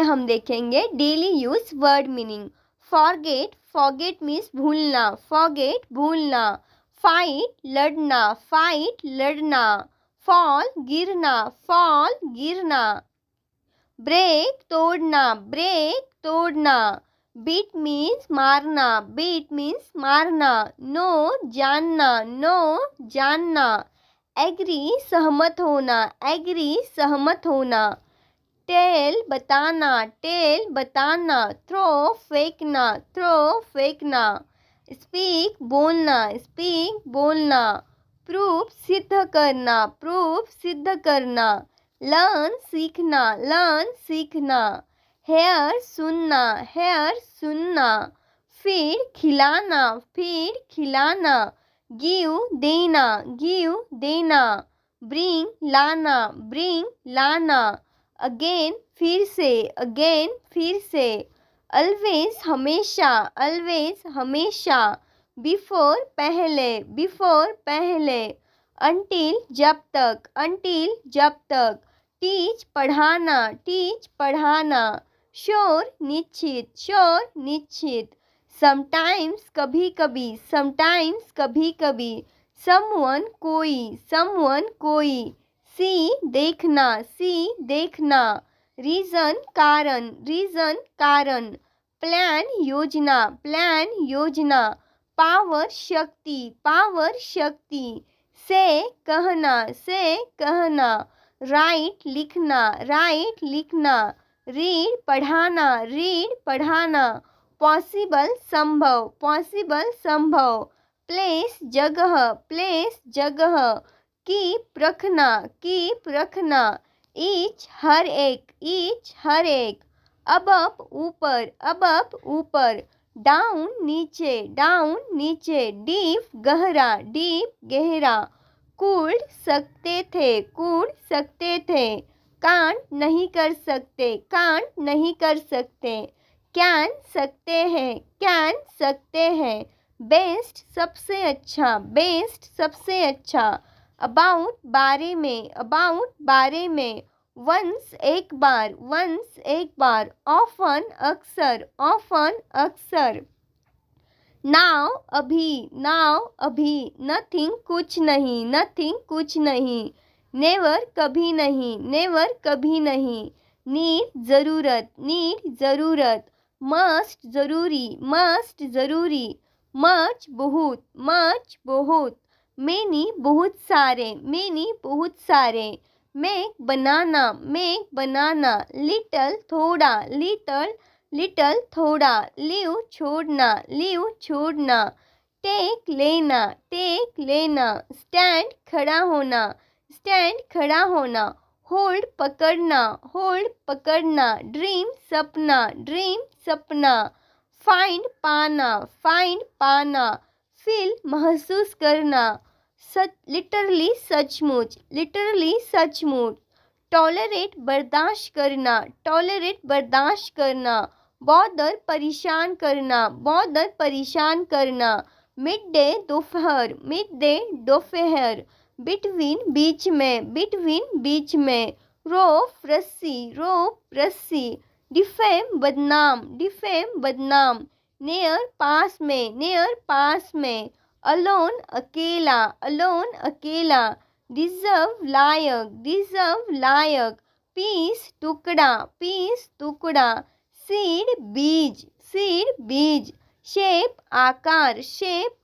हम देखेंगे daily use word meaning. Forget, forget means भूलना, फॉरगेट भूलना। फाइट लड़ना, फाइट लड़ना। फॉल गिरना, फॉल गिरना। ब्रेक तोड़ना, ब्रेक तोड़ना। बीट मीन्स मारना, बीट मीन्स मारना। नो जानना, नो जानना। एग्री सहमत होना, एग्री सहमत होना। टेल बताना, टेल बताना। थ्रो फेंकना, थ्रो फेंकना। स्पीक बोलना, स्पीक बोलना। प्रूफ सिद्ध करना, प्रूफ सिद्ध करना। लर्न सीखना, लर्न सीखना। हेयर सुनना, हेयर सुनना। फीड खिलाना, फीड खिलाना। गिव देना, गिव देना। ब्रिंग लाना, ब्रिंग लाना। अगेन फिर से, अगेन फिर से। ऑलवेज हमेशा, ऑलवेज हमेशा। बिफोर पहले, बिफोर पहले। अंटिल जब तक, अंटिल जब तक। टीच पढ़ाना, टीच पढ़ाना। श्योर निश्चित, श्योर निश्चित। समटाइम्स कभी कभी, समटाइम्स कभी कभी। समवन कोई, समवन कोई। सी देखना, सी देखना। रीजन कारण, रीजन कारण। प्लान योजना, प्लान योजना। पावर शक्ति, पावर शक्ति। से कहना, से कहना। राइट लिखना, राइट लिखना। रीड पढ़ाना, रीड पढ़ाना। पॉसिबल संभव, पॉसिबल संभव। प्लेस जगह, प्लेस जगह। कीप रखना, कीप रखना। ईच हर एक, ईच हर एक। अबअप ऊपर, अबअप ऊपर। डाउन नीचे, डाउन नीचे। डीप गहरा, डीप गहरा। कूड सकते थे, कूड सकते थे। कांट नहीं कर सकते, कांट नहीं कर सकते। कैन सकते हैं, कैन सकते हैं। बेस्ट सबसे अच्छा, बेस्ट सबसे अच्छा। अबाउट बारे में, अबाउट बारे में। वंस एक बार, वंस एक बार। ऑफन अक्सर, ऑफन अक्सर। नाउ अभी, नाउ अभी। नथिंग कुछ नहीं, नथिंग कुछ नहीं। नेवर कभी नहीं, नेवर कभी नहीं। नीड जरूरत, नीड जरूरत। मस्ट जरूरी, मस्ट जरूरी। मच बहुत, मच बहुत। मैनी बहुत सारे, मैनी बहुत सारे। मेक बनाना, मेक बनाना। लिटल थोड़ा, लिटल लिटल थोड़ा। लीव छोड़ना, लीव छोड़ना। टेक लेना, टेक लेना। स्टैंड खड़ा होना, स्टैंड खड़ा होना। होल्ड पकड़ना, होल्ड पकड़ना। ड्रीम सपना, ड्रीम सपना। फाइंड पाना, फाइंड पाना। फील महसूस करना। सच लिटरली सचमुच, लिटरली सचमुच। टॉलरेट बर्दाश्त करना, टॉलरेट बर्दाश्त करना। बॉदर परेशान करना, बॉदर परेशान करना। मिड डे दोपहर, मिड डे दोपहर। बिटवीन बीच में, बिटवीन बीच में। रोप रस्सी, रोप रस्सी। डिफेम बदनाम, डिफेम बदनाम। नियर पास में, नियर पास में। अलोन अकेला, अलोन अकेला। डिजर्व लायक, डिजर्व लायक। पीस टुकड़ा, पीस टुकड़ा। सीड बीज, सीड बीज। शेप आकार, शेप